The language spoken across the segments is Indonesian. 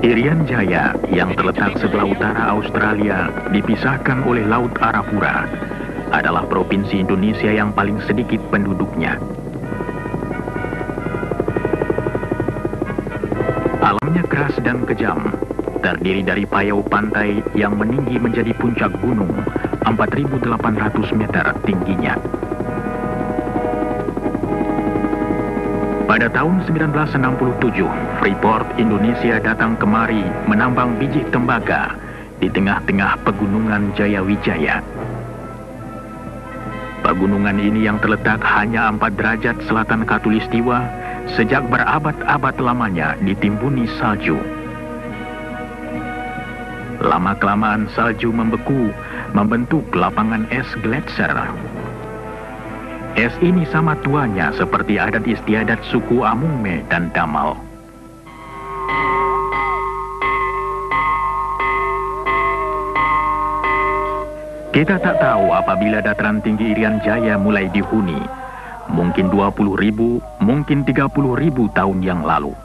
Irian Jaya yang terletak sebelah utara Australia dipisahkan oleh Laut Arafura adalah provinsi Indonesia yang paling sedikit penduduknya. Alamnya keras dan kejam, terdiri dari payau pantai yang meninggi menjadi puncak gunung 4.800 meter tingginya. Pada tahun 1967, Freeport Indonesia datang kemari menambang biji tembaga di tengah-tengah pegunungan Jayawijaya. Pegunungan ini yang terletak hanya 4 derajat selatan Khatulistiwa sejak berabad-abad lamanya ditimbuni salju. Lama-kelamaan salju membeku, membentuk lapangan es gletser. Es ini sama tuanya seperti adat istiadat suku Amungme dan Damal. Kita tak tahu apabila dataran tinggi Irian Jaya mulai dihuni. Mungkin 20.000, mungkin 30.000 tahun yang lalu.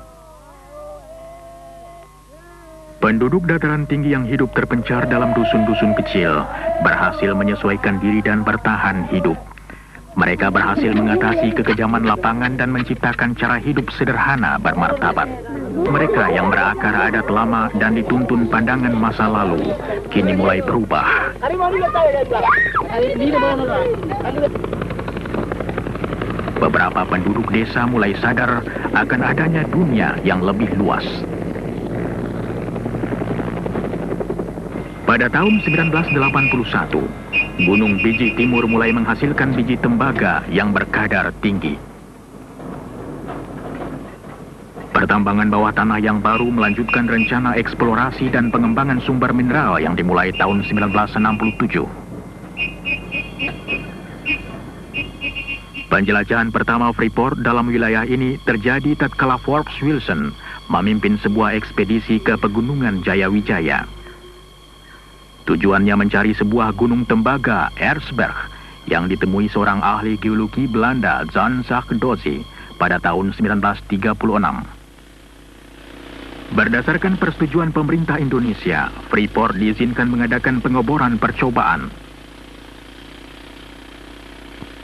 Penduduk dataran tinggi yang hidup terpencar dalam dusun-dusun kecil berhasil menyesuaikan diri dan bertahan hidup. Mereka berhasil mengatasi kekejaman lapangan dan menciptakan cara hidup sederhana bermartabat. Mereka yang berakar adat lama dan dituntun pandangan masa lalu, kini mulai berubah. Beberapa penduduk desa mulai sadar akan adanya dunia yang lebih luas. Pada tahun 1981, Gunung Biji Timur mulai menghasilkan biji tembaga yang berkadar tinggi. Pertambangan bawah tanah yang baru melanjutkan rencana eksplorasi dan pengembangan sumber mineral yang dimulai tahun 1967. Penjelajahan pertama Freeport dalam wilayah ini terjadi tatkala Forbes Wilson memimpin sebuah ekspedisi ke pegunungan Jayawijaya. Tujuannya mencari sebuah gunung tembaga, Erzberg, yang ditemui seorang ahli geologi Belanda, Jan Zakdozi, pada tahun 1936. Berdasarkan persetujuan pemerintah Indonesia, Freeport diizinkan mengadakan pengeboran percobaan.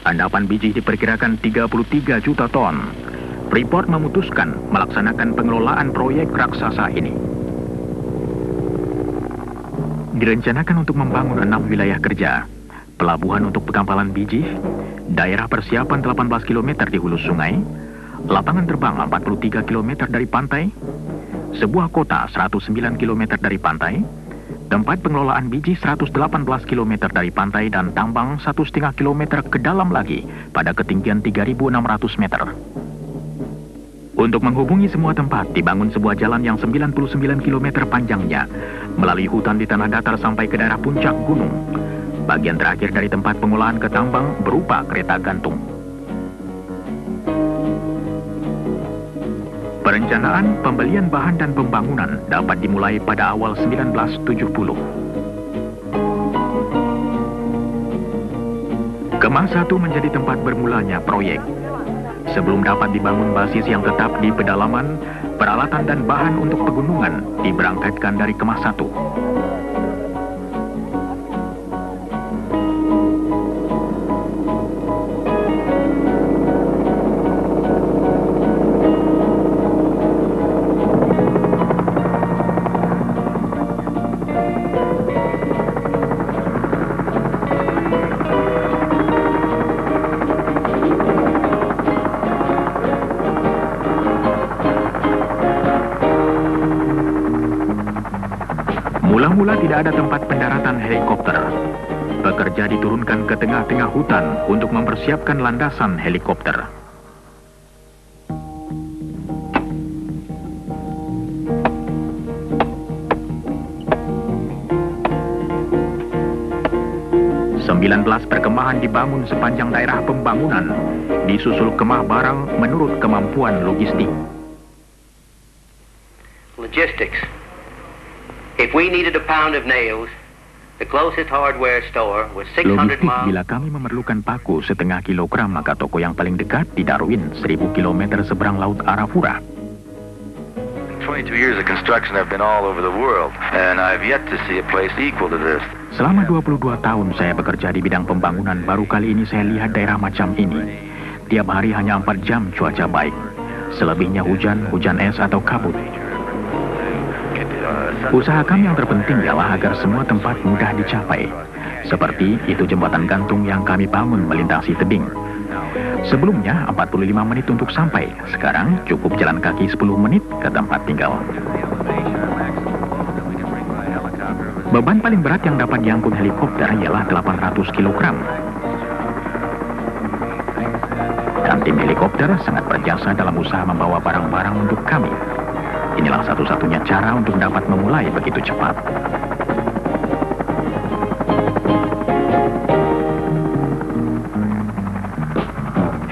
Endapan biji diperkirakan 33 juta ton. Freeport memutuskan melaksanakan pengelolaan proyek raksasa ini. Direncanakan untuk membangun 6 wilayah kerja, pelabuhan untuk pengampalan biji, daerah persiapan 18 km di hulu sungai, lapangan terbang 43 km dari pantai, sebuah kota 109 km dari pantai, tempat pengelolaan biji 118 km dari pantai dan tambang 1,5 km ke dalam lagi pada ketinggian 3.600 meter. Untuk menghubungi semua tempat, dibangun sebuah jalan yang 99 km panjangnya, melalui hutan di tanah datar sampai ke daerah puncak gunung. Bagian terakhir dari tempat pengolahan ke tambang berupa kereta gantung. Perencanaan, pembelian bahan dan pembangunan dapat dimulai pada awal 1970. Kemah 1 menjadi tempat bermulanya proyek. Sebelum dapat dibangun basis yang tetap di pedalaman, peralatan dan bahan untuk pegunungan diberangkatkan dari Kemah 1. Mula-mula tidak ada tempat pendaratan helikopter. Pekerja diturunkan ke tengah-tengah hutan untuk mempersiapkan landasan helikopter. Sembilan belas perkemahan dibangun sepanjang daerah pembangunan, disusul kemah barang menurut kemampuan logistik. Logistics. If we needed a pound of nails, the closest hardware store was 600 Logistik, miles. bila kami memerlukan paku setengah kilogram, maka toko yang paling dekat di Darwin, 1000 km seberang Laut Arafura. 22 years of construction, I've been all over the world, and I've yet to see a place equal to this. Selama 22 tahun saya bekerja di bidang pembangunan, baru kali ini saya lihat daerah macam ini. Tiap hari hanya 4 jam cuaca baik. Selebihnya hujan, hujan es atau kabut. Usaha kami yang terpenting ialah agar semua tempat mudah dicapai. Seperti itu jembatan gantung yang kami bangun melintasi tebing. Sebelumnya 45 menit untuk sampai. Sekarang cukup jalan kaki 10 menit ke tempat tinggal. Beban paling berat yang dapat diangkut helikopter ialah 800 kg. Dan tim helikopter sangat berjasa dalam usaha membawa barang-barang untuk kami. Inilah satu-satunya cara untuk dapat memulai begitu cepat.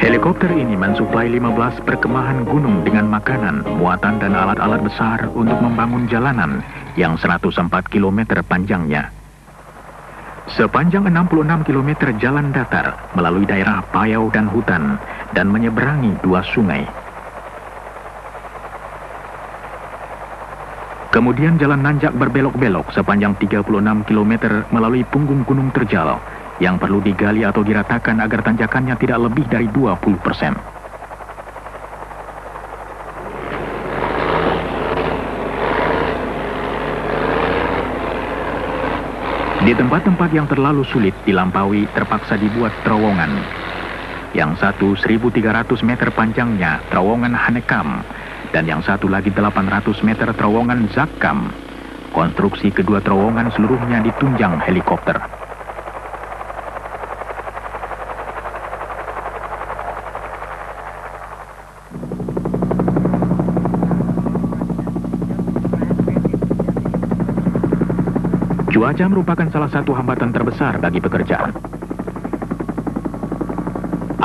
Helikopter ini mensuplai 15 perkemahan gunung dengan makanan, muatan dan alat-alat besar untuk membangun jalanan yang 104 km panjangnya. Sepanjang 66 km jalan datar melalui daerah payau dan hutan dan menyeberangi 2 sungai. Kemudian jalan nanjak berbelok-belok sepanjang 36 km melalui punggung gunung terjal yang perlu digali atau diratakan agar tanjakannya tidak lebih dari 20%. Di tempat-tempat yang terlalu sulit dilampaui terpaksa dibuat terowongan. Yang satu 1.300 meter panjangnya terowongan Hanekam dan yang satu lagi 800 meter terowongan Zakkam. Konstruksi kedua terowongan seluruhnya ditunjang helikopter. Cuaca merupakan salah satu hambatan terbesar bagi pekerjaan.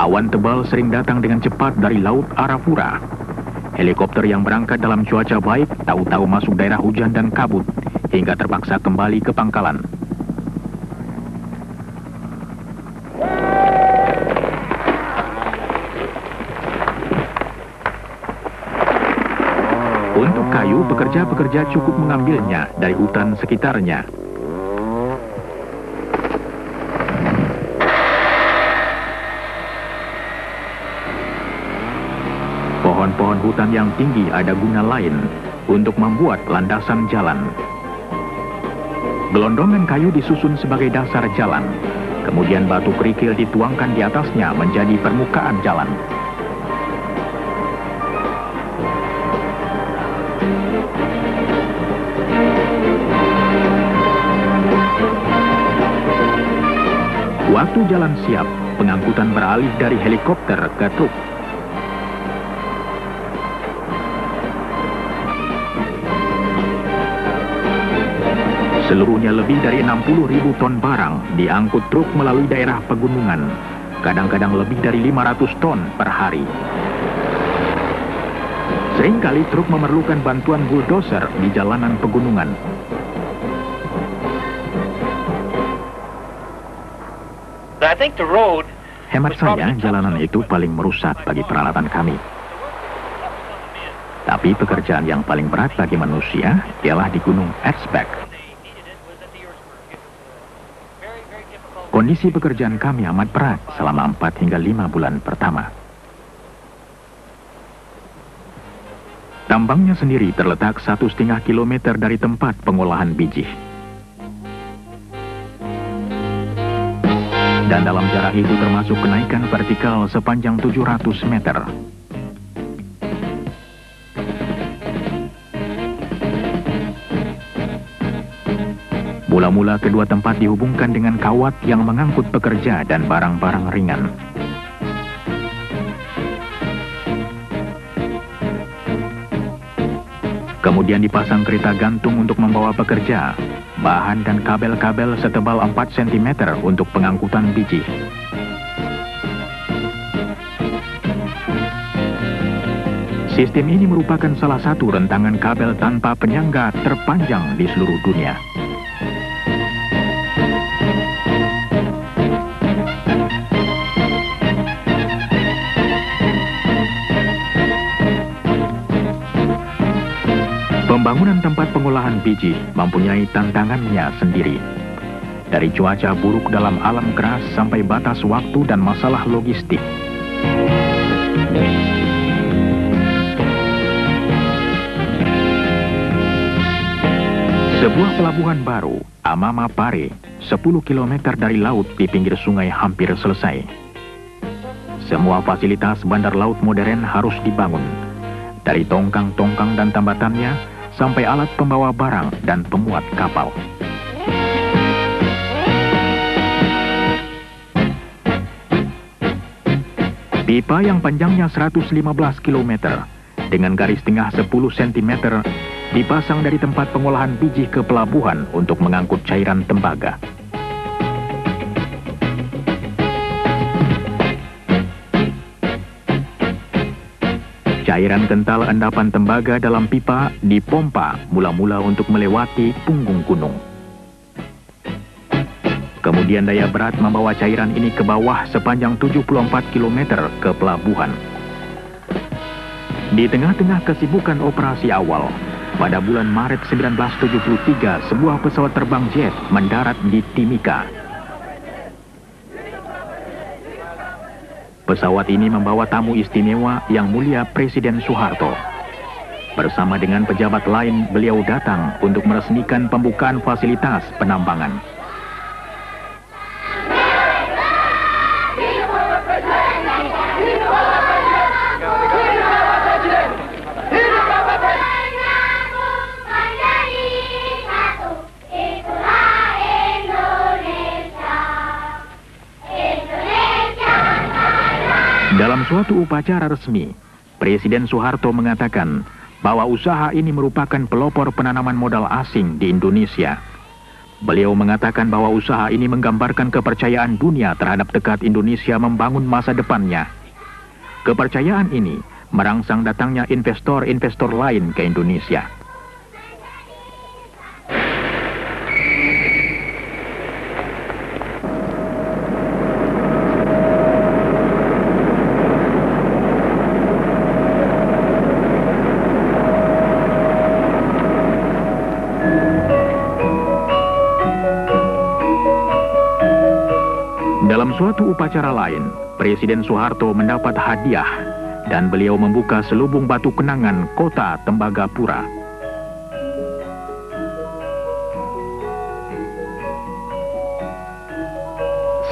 Awan tebal sering datang dengan cepat dari Laut Arafura. Helikopter yang berangkat dalam cuaca baik tahu-tahu masuk daerah hujan dan kabut hingga terpaksa kembali ke pangkalan. Untuk kayu, pekerja-pekerja cukup mengambilnya dari hutan sekitarnya. Pohon-pohon hutan yang tinggi ada guna lain untuk membuat landasan jalan. Gelondongan kayu disusun sebagai dasar jalan. Kemudian batu kerikil dituangkan di atasnya menjadi permukaan jalan. Waktu jalan siap, pengangkutan beralih dari helikopter ke truk. Seluruhnya lebih dari 60.000 ton barang diangkut truk melalui daerah pegunungan, kadang-kadang lebih dari 500 ton per hari. Seringkali truk memerlukan bantuan bulldozer di jalanan pegunungan. Hemat saya, jalanan itu paling merusak bagi peralatan kami. Tapi pekerjaan yang paling berat bagi manusia ialah di Gunung Erzberg. Kondisi pekerjaan kami amat berat selama 4 hingga 5 bulan pertama. Tambangnya sendiri terletak 1,5 kilometer dari tempat pengolahan biji. Dan dalam jarak itu termasuk kenaikan vertikal sepanjang 700 meter. Mula-mula kedua tempat dihubungkan dengan kawat yang mengangkut pekerja dan barang-barang ringan. Kemudian dipasang kereta gantung untuk membawa pekerja, bahan dan kabel-kabel setebal 4 cm untuk pengangkutan biji. Sistem ini merupakan salah satu rentangan kabel tanpa penyangga terpanjang di seluruh dunia. Pembangunan tempat pengolahan biji mempunyai tantangannya sendiri. Dari cuaca buruk dalam alam keras sampai batas waktu dan masalah logistik. Sebuah pelabuhan baru, Amama Pare, 10 km dari laut di pinggir sungai hampir selesai. Semua fasilitas bandar laut modern harus dibangun. Dari tongkang-tongkang dan tambatannya, sampai alat pembawa barang dan pemuat kapal. Pipa yang panjangnya 115 km dengan garis tengah 10 cm dipasang dari tempat pengolahan biji ke pelabuhan untuk mengangkut cairan tembaga. Cairan kental endapan tembaga dalam pipa dipompa mula-mula untuk melewati punggung gunung. Kemudian daya berat membawa cairan ini ke bawah sepanjang 74 km ke pelabuhan. Di tengah-tengah kesibukan operasi awal, pada bulan Maret 1973, sebuah pesawat terbang jet mendarat di Timika. Pesawat ini membawa tamu istimewa Yang Mulia Presiden Soeharto. Bersama dengan pejabat lain, beliau datang untuk meresmikan pembukaan fasilitas penambangan. Dalam suatu upacara resmi, Presiden Soeharto mengatakan bahwa usaha ini merupakan pelopor penanaman modal asing di Indonesia. Beliau mengatakan bahwa usaha ini menggambarkan kepercayaan dunia terhadap tekad Indonesia membangun masa depannya. Kepercayaan ini merangsang datangnya investor-investor lain ke Indonesia. Dalam suatu upacara lain, Presiden Soeharto mendapat hadiah dan beliau membuka selubung batu kenangan kota Tembagapura.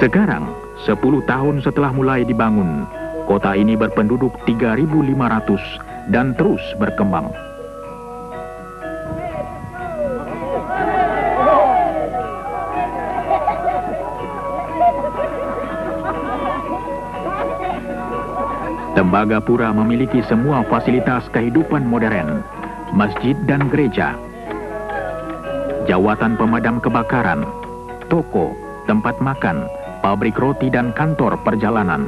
Sekarang, 10 tahun setelah mulai dibangun, kota ini berpenduduk 3.500 dan terus berkembang. Tembagapura memiliki semua fasilitas kehidupan modern, masjid dan gereja, jawatan pemadam kebakaran, toko, tempat makan, pabrik roti dan kantor perjalanan.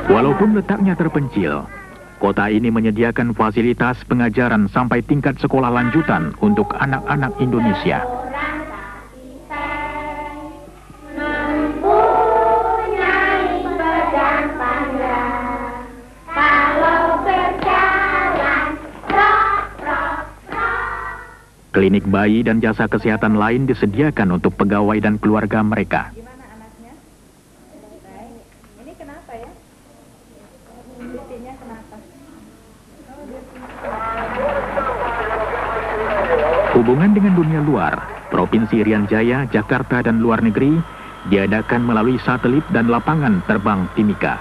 Walaupun letaknya terpencil, kota ini menyediakan fasilitas pengajaran sampai tingkat sekolah lanjutan untuk anak-anak Indonesia. Klinik bayi dan jasa kesehatan lain disediakan untuk pegawai dan keluarga mereka. Gimana anaknya? Baik. Ini kenapa ya? Hubungan dengan dunia luar, Provinsi Irian Jaya, Jakarta, dan luar negeri diadakan melalui satelit dan lapangan terbang Timika.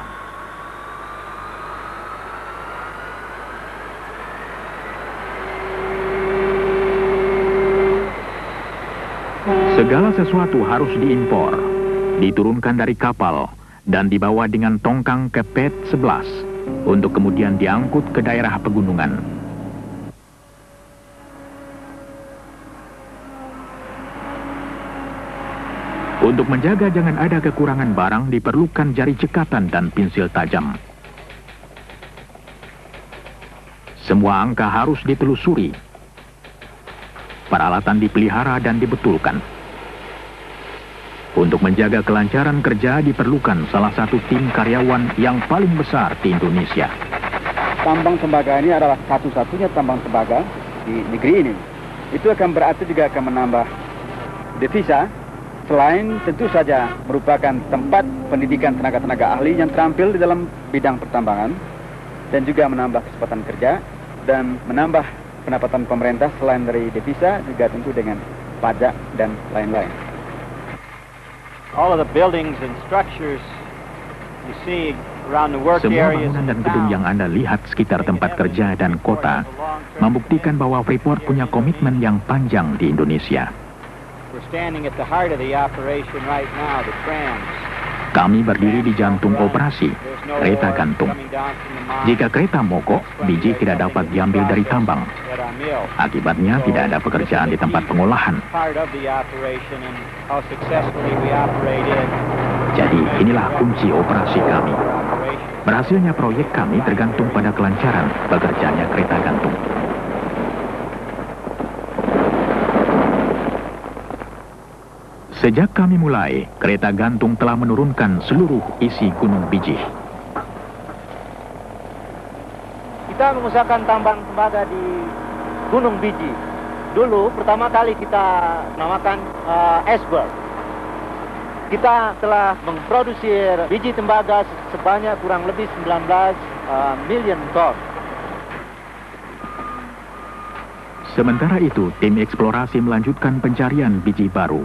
Segala sesuatu harus diimpor, diturunkan dari kapal, dan dibawa dengan tongkang ke PET 11 untuk kemudian diangkut ke daerah pegunungan. Untuk menjaga jangan ada kekurangan barang diperlukan jari cekatan dan pensil tajam. Semua angka harus ditelusuri. Peralatan dipelihara dan dibetulkan. Untuk menjaga kelancaran kerja diperlukan salah satu tim karyawan yang paling besar di Indonesia. Tambang tembaga ini adalah satu-satunya tambang tembaga di negeri ini. Itu akan berarti juga akan menambah devisa. Selain tentu saja merupakan tempat pendidikan tenaga-tenaga ahli yang terampil di dalam bidang pertambangan dan juga menambah kesempatan kerja dan menambah pendapatan pemerintah selain dari devisa juga tentu dengan pajak dan lain-lain. All of the buildings and structures you see around the work Semua areas bangunan dan of the gedung town, yang Anda lihat sekitar tempat kerja dan kota membuktikan bahwa Freeport punya komitmen yang panjang di Indonesia. we're standing at the heart of the operation right now, the trams. Kami berdiri di jantung operasi, kereta gantung. Jika kereta mogok, biji tidak dapat diambil dari tambang. At our mill. Akibatnya tidak ada pekerjaan di tempat pengolahan. Part of the operation and how successfully we operate it. Jadi inilah kunci operasi kami. Operation. Berhasilnya proyek kami tergantung pada kelancaran bekerjanya kereta gantung. Sejak kami mulai, kereta gantung telah menurunkan seluruh isi Gunung Bijih. Kita mengusahakan tambang tembaga di Gunung Biji. Dulu pertama kali kita namakan iceberg. Kita telah memproduksi biji tembaga sebanyak kurang lebih 19 million ton. Sementara itu, tim eksplorasi melanjutkan pencarian biji baru.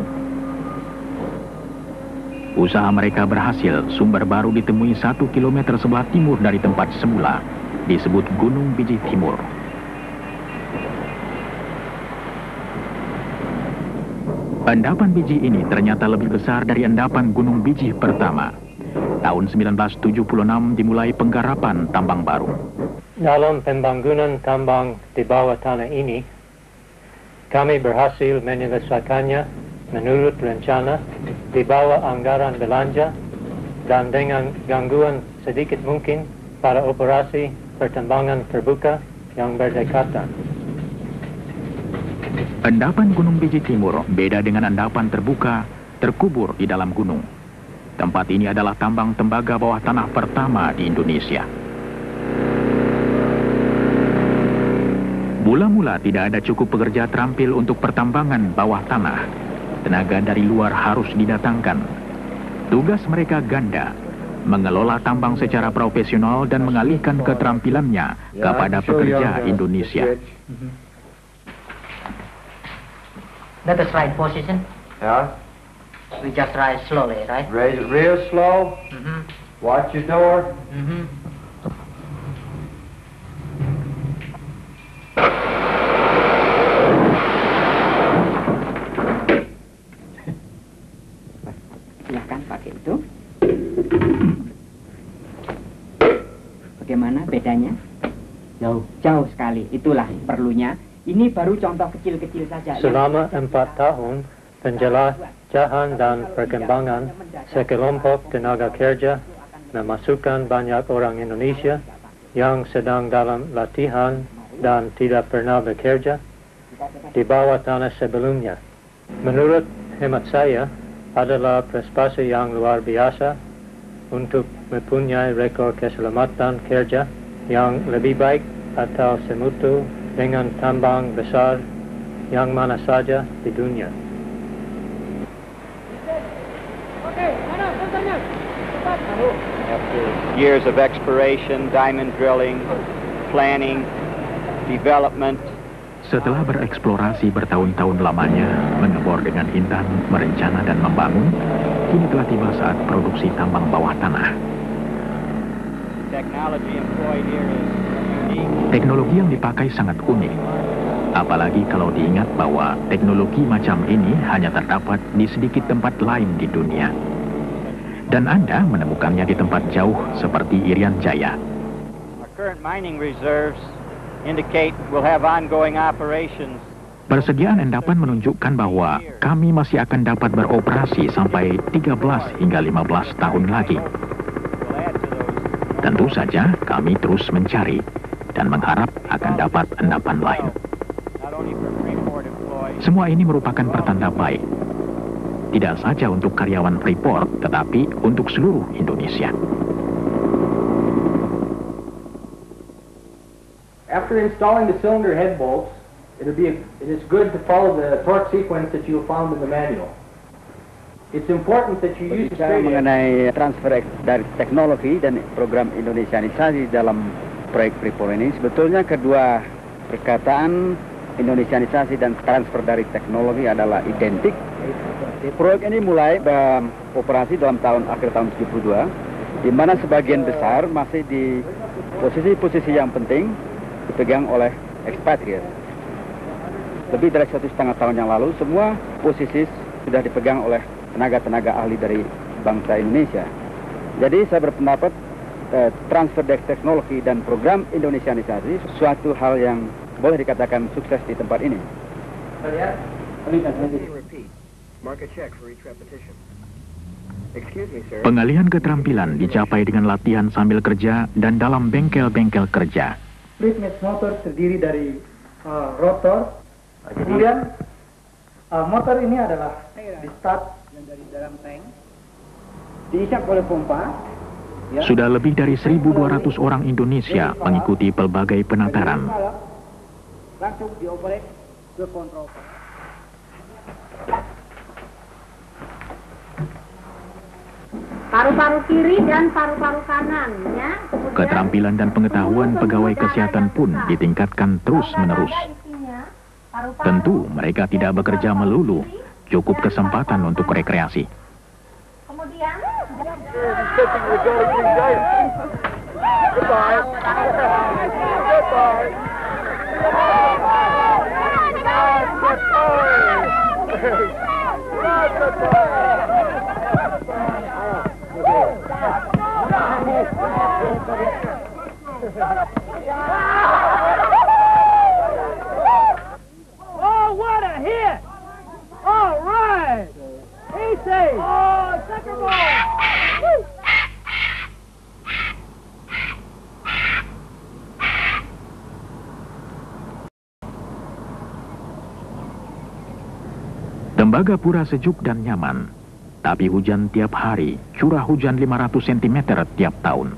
Usaha mereka berhasil, sumber baru ditemui 1 kilometer sebelah timur dari tempat semula, disebut Gunung Bijih Timur. Endapan biji ini ternyata lebih besar dari endapan Gunung Bijih pertama. Tahun 1976 dimulai penggarapan tambang baru. Dalam pembangunan tambang di bawah tanah ini, kami berhasil menyelesaikannya menurut rencana di bawah anggaran belanja dan dengan gangguan sedikit mungkin pada operasi pertambangan terbuka yang berdekatan. Endapan Gunung Bijih Timur beda dengan endapan terbuka terkubur di dalam gunung. Tempat ini adalah tambang tembaga bawah tanah pertama di Indonesia. Mula-mula tidak ada cukup pekerja terampil untuk pertambangan bawah tanah. Tenaga dari luar harus didatangkan. Tugas mereka ganda, mengelola tambang secara profesional dan mengalihkan keterampilannya kepada pekerja Indonesia. That is right position. Yeah. We just rise slowly, right? Raise it real slow. Watch your door. Silahkan pakai itu. Bagaimana bedanya? Jauh sekali. Itulah perlunya. Ini baru contoh kecil-kecil saja. Selama 4 tahun, penjelajahan dan perkembangan sekelompok tenaga kerja memasukkan banyak orang Indonesia yang sedang dalam latihan dan tidak pernah bekerja di bawah tanah sebelumnya. Menurut hemat saya, adalah prestasi yang luar biasa untuk mempunyai rekor keselamatan kerja yang lebih baik atau semutu dengan tambang besar yang mana saja di dunia. Oke, mana senternya? Cepat. After years of exploration, diamond drilling, planning, development. Setelah bereksplorasi bertahun-tahun lamanya, mengebor dengan intan, merencana dan membangun, kini telah tiba saat produksi tambang bawah tanah. Teknologi yang dipakai sangat unik. Apalagi kalau diingat bahwa teknologi macam ini hanya terdapat di sedikit tempat lain di dunia. Dan Anda menemukannya di tempat jauh seperti Irian Jaya. Our current mining reserves indicate we'll have ongoing operations. Persediaan endapan menunjukkan bahwa kami masih akan dapat beroperasi sampai 13 hingga 15 tahun lagi. Tentu saja kami terus mencari dan mengharap akan dapat endapan lain. Semua ini merupakan pertanda baik. Tidak saja untuk karyawan Freeport, tetapi untuk seluruh Indonesia. After installing the cylinder head bolts, it is good to follow the torque sequence that you found in the manual. It's important that you use Bicara mengenai transfer dari teknologi dan program Indonesianisasi dalam proyek Freeport ini, sebetulnya kedua perkataan Indonesianisasi dan transfer dari teknologi adalah identik. Proyek ini mulai beroperasi dalam akhir tahun 72, di mana sebagian besar masih di posisi-posisi yang penting dipegang oleh ekspatriat. Lebih dari 1,5 tahun yang lalu, semua posisi sudah dipegang oleh tenaga-tenaga ahli dari bangsa Indonesia. Jadi saya berpendapat transfer teknologi dan program Indonesianisasi suatu hal yang boleh dikatakan sukses di tempat ini. Pengalihan keterampilan dicapai dengan latihan sambil kerja dan dalam bengkel-bengkel kerja. Split motor terdiri dari rotor, kemudian motor ini adalah di start dari dalam tank, diisap oleh pompa. Sudah lebih dari 1.200 orang Indonesia mengikuti pelbagai penataran. Langsung dioperate ke kontrol. Paru-paru kiri dan paru-paru kanan, ya. Keterampilan dan pengetahuan pegawai kesehatan pun ditingkatkan terus-menerus. Tentu mereka tidak bekerja melulu, cukup kesempatan untuk rekreasi. Kemudian oh, what a hit! All right! Easy! Oh, second ball! Woo! Tembagapura sejuk dan nyaman, tapi hujan tiap hari, curah hujan 500 cm tiap tahun.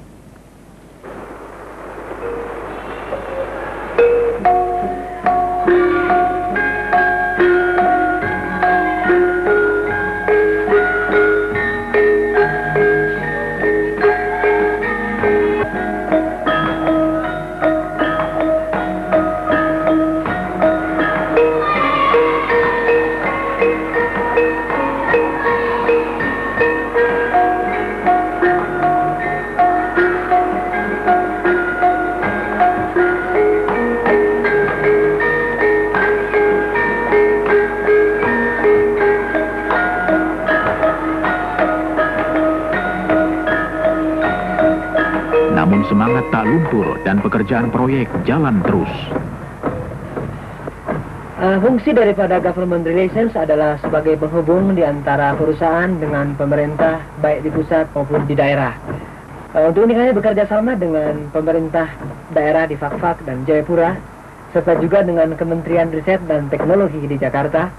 Namun semangat tak luntur dan pekerjaan proyek jalan terus. Fungsi daripada government relations adalah sebagai penghubung di antara perusahaan dengan pemerintah, baik di pusat maupun di daerah. Untuk ini kami bekerja sama dengan pemerintah daerah di Fakfak dan Jayapura, serta juga dengan Kementerian Riset dan Teknologi di Jakarta,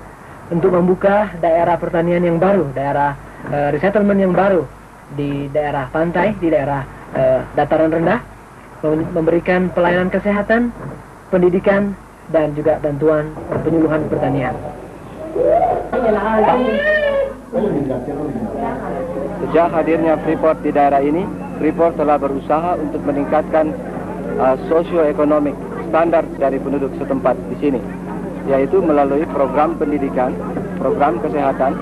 untuk membuka daerah pertanian yang baru, daerah resettlement yang baru di daerah pantai, di daerah dataran rendah, memberikan pelayanan kesehatan, pendidikan, dan juga bantuan penyuluhan pertanian. Sejak hadirnya Freeport di daerah ini, Freeport telah berusaha untuk meningkatkan sosioekonomik standar dari penduduk setempat di sini, yaitu melalui program pendidikan, program kesehatan,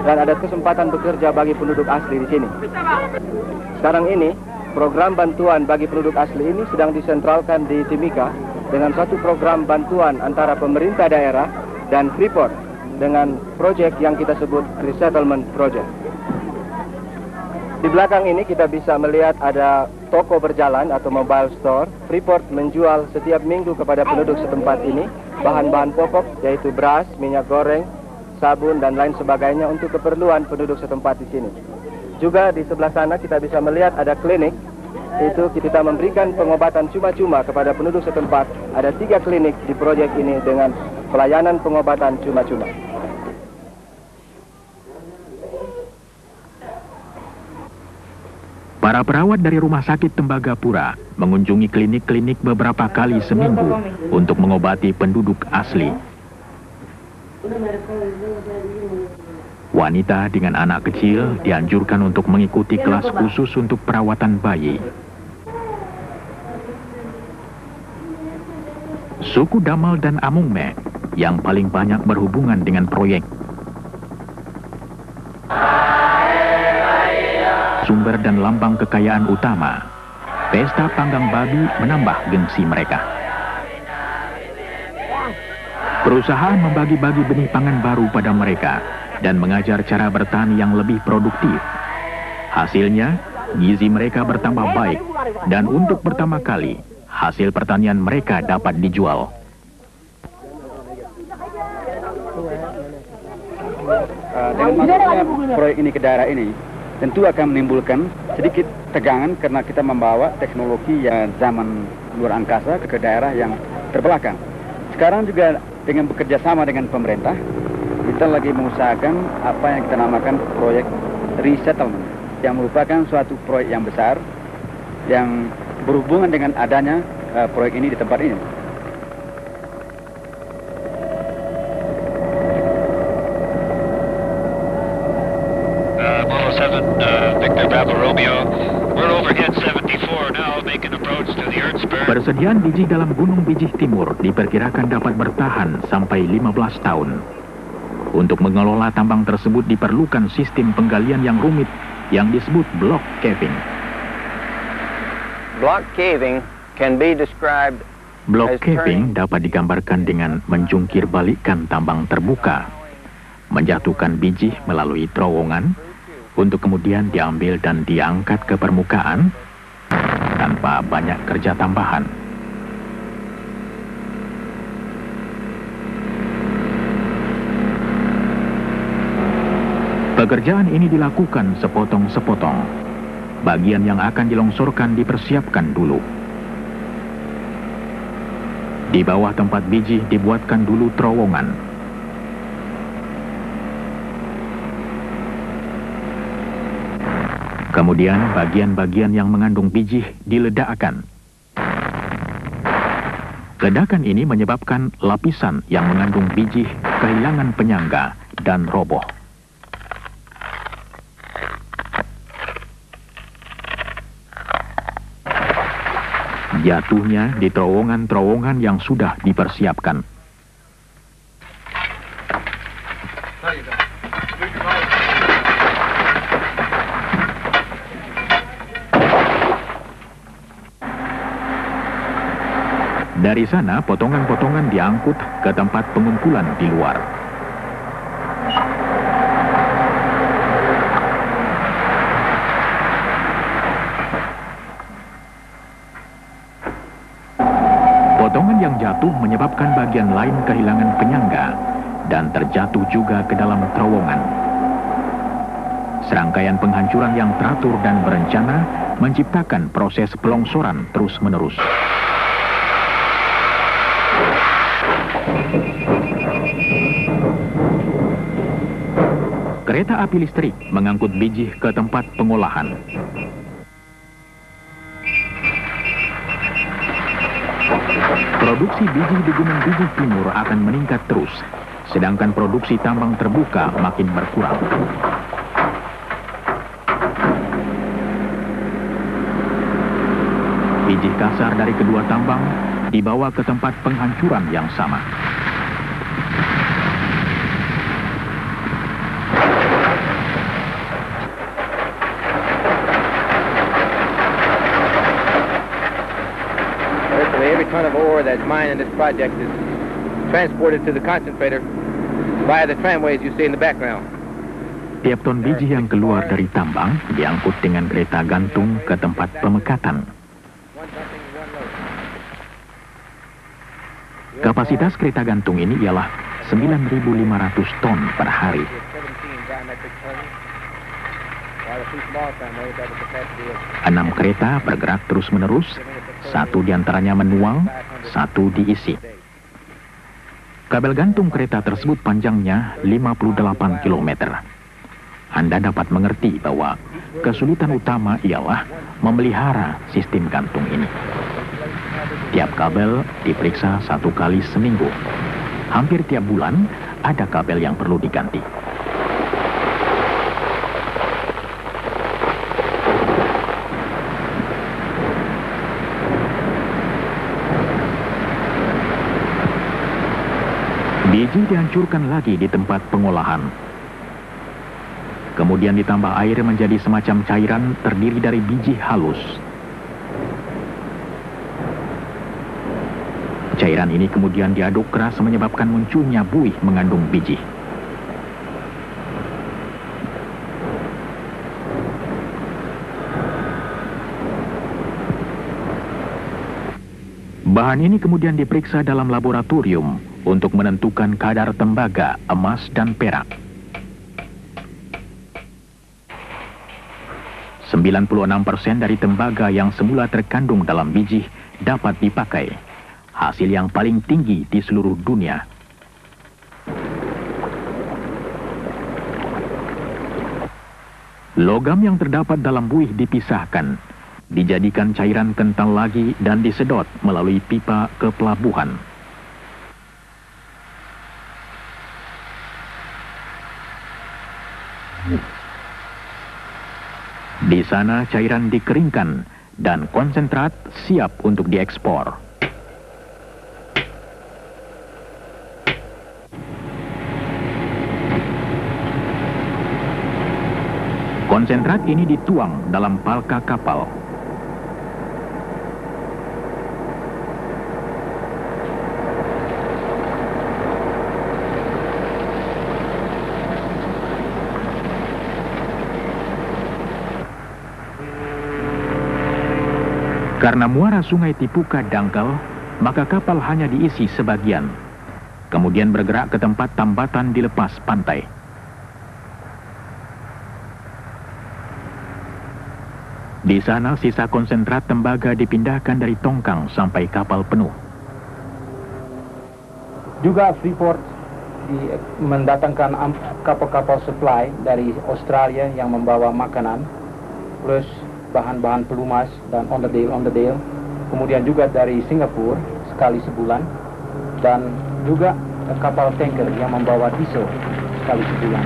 dan ada kesempatan bekerja bagi penduduk asli di sini. Sekarang ini, program bantuan bagi penduduk asli ini sedang disentralkan di Timika dengan satu program bantuan antara pemerintah daerah dan Freeport dengan proyek yang kita sebut Resettlement Project. Di belakang ini kita bisa melihat ada toko berjalan atau mobile store. Freeport menjual setiap minggu kepada penduduk setempat ini bahan-bahan pokok yaitu beras, minyak goreng, sabun, dan lain sebagainya untuk keperluan penduduk setempat di sini. Juga di sebelah sana kita bisa melihat ada klinik, itu kita memberikan pengobatan cuma-cuma kepada penduduk setempat. Ada 3 klinik di proyek ini dengan pelayanan pengobatan cuma-cuma. Para perawat dari Rumah Sakit Tembagapura mengunjungi klinik-klinik beberapa kali seminggu untuk mengobati penduduk asli. Wanita dengan anak kecil dianjurkan untuk mengikuti kelas khusus untuk perawatan bayi. Suku Damal dan Amungme yang paling banyak berhubungan dengan proyek. Sumber dan lambang kekayaan utama, pesta panggang babi menambah gengsi mereka. Perusahaan membagi-bagi benih pangan baru pada mereka dan mengajar cara bertani yang lebih produktif. Hasilnya, gizi mereka bertambah baik dan untuk pertama kali, hasil pertanian mereka dapat dijual. Dengan masuknya proyek ini ke daerah ini, tentu akan menimbulkan sedikit tegangan karena kita membawa teknologi zaman luar angkasa ke daerah yang terbelakang. Sekarang juga dengan bekerja sama dengan pemerintah, kita lagi mengusahakan apa yang kita namakan proyek resettlement, yang merupakan suatu proyek yang besar yang berhubungan dengan adanya proyek ini di tempat ini. Persediaan biji dalam Gunung Bijih Timur diperkirakan dapat bertahan sampai 15 tahun. Untuk mengelola tambang tersebut diperlukan sistem penggalian yang rumit yang disebut block caving. Block caving can be described Block caving dapat digambarkan dengan menjungkir balikkan tambang terbuka, menjatuhkan biji melalui terowongan, untuk kemudian diambil dan diangkat ke permukaan tanpa banyak kerja tambahan. Pekerjaan ini dilakukan sepotong-sepotong. Bagian yang akan dilongsorkan dipersiapkan dulu. Di bawah tempat biji dibuatkan dulu terowongan. Kemudian bagian-bagian yang mengandung biji diledakkan. Ledakan ini menyebabkan lapisan yang mengandung biji kehilangan penyangga dan roboh. Jatuhnya di terowongan-terowongan yang sudah dipersiapkan. Dari sana, potongan-potongan diangkut ke tempat pengumpulan di luar. Potongan yang jatuh menyebabkan bagian lain kehilangan penyangga dan terjatuh juga ke dalam terowongan. Serangkaian penghancuran yang teratur dan berencana menciptakan proses pelongsoran terus-menerus. Kereta api listrik mengangkut biji ke tempat pengolahan. Produksi biji di Gunung Bijih Timur akan meningkat terus, sedangkan produksi tambang terbuka makin berkurang. biji kasar dari kedua tambang dibawa ke tempat penghancuran yang sama. Every ton of ore that's mined in this project is transported to the concentrator via the tramways you see in the background. Tiap ton biji yang keluar dari tambang diangkut dengan kereta gantung ke tempat pemekatan. Kapasitas kereta gantung ini ialah 9.500 ton per hari. 6 kereta bergerak terus-menerus, 1 diantaranya menuang, 1 diisi. Kabel gantung kereta tersebut panjangnya 58 km. Anda dapat mengerti bahwa kesulitan utama ialah memelihara sistem gantung ini. Tiap kabel diperiksa 1 kali seminggu. Hampir tiap bulan ada kabel yang perlu diganti. Biji dihancurkan lagi di tempat pengolahan. Kemudian ditambah air menjadi semacam cairan terdiri dari biji halus. Cairan ini kemudian diaduk keras menyebabkan munculnya buih mengandung biji. Bahan ini kemudian diperiksa dalam laboratorium untuk menentukan kadar tembaga, emas, dan perak. 96% dari tembaga yang semula terkandung dalam biji dapat dipakai. Hasil yang paling tinggi di seluruh dunia. Logam yang terdapat dalam buih dipisahkan, dijadikan cairan kental lagi dan disedot melalui pipa ke pelabuhan. Di sana cairan dikeringkan dan konsentrat siap untuk diekspor. Konsentrat ini dituang dalam palka kapal. Karena muara sungai Tipuka dangkal, maka kapal hanya diisi sebagian. Kemudian bergerak ke tempat tambatan di lepas pantai. Di sana sisa konsentrat tembaga dipindahkan dari tongkang sampai kapal penuh. Juga Freeport mendatangkan kapal-kapal supply dari Australia yang membawa makanan, plus bahan-bahan pelumas dan onderdil, kemudian juga dari Singapura sekali sebulan, dan juga kapal tanker yang membawa diesel sekali sebulan.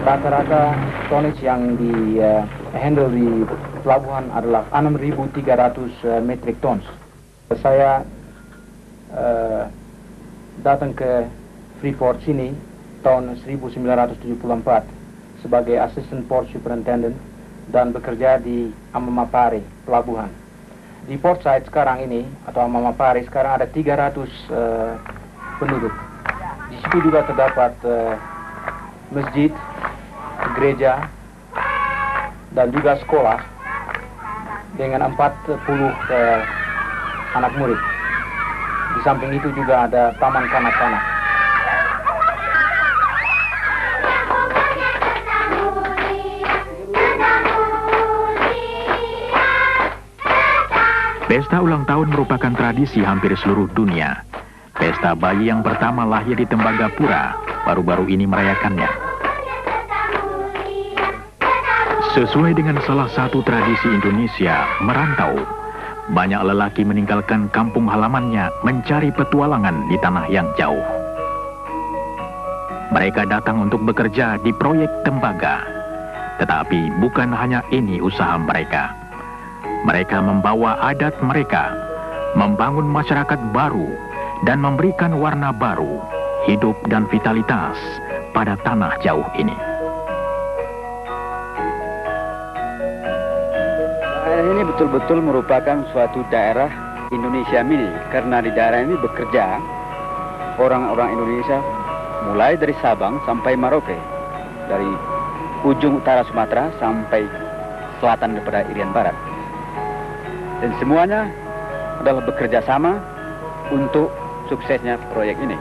Rata-rata tonnage yang di handle di pelabuhan adalah 6.300 metric tons. Saya datang ke Freeport sini tahun 1974 sebagai Assistant Port Superintendent dan bekerja di Amamapare, pelabuhan. Di Port Said sekarang ini, atau Amamapare, sekarang ada 300 penduduk. Di situ juga terdapat masjid, gereja, dan juga sekolah dengan 40 anak murid. Di samping itu juga ada taman kanak-kanak. Pesta ulang tahun merupakan tradisi hampir seluruh dunia. Pesta bayi yang pertama lahir di Tembagapura baru-baru ini merayakannya. Sesuai dengan salah satu tradisi Indonesia, merantau, banyak lelaki meninggalkan kampung halamannya mencari petualangan di tanah yang jauh. Mereka datang untuk bekerja di proyek tembaga. Tetapi bukan hanya ini usaha mereka. Mereka membawa adat mereka, membangun masyarakat baru, dan memberikan warna baru, hidup dan vitalitas pada tanah jauh ini. Daerah ini betul-betul merupakan suatu daerah Indonesia mini, karena di daerah ini bekerja orang-orang Indonesia mulai dari Sabang sampai Merauke, dari ujung utara Sumatera sampai selatan daripada Irian Barat. Dan semuanya adalah bekerja sama untuk suksesnya proyek ini.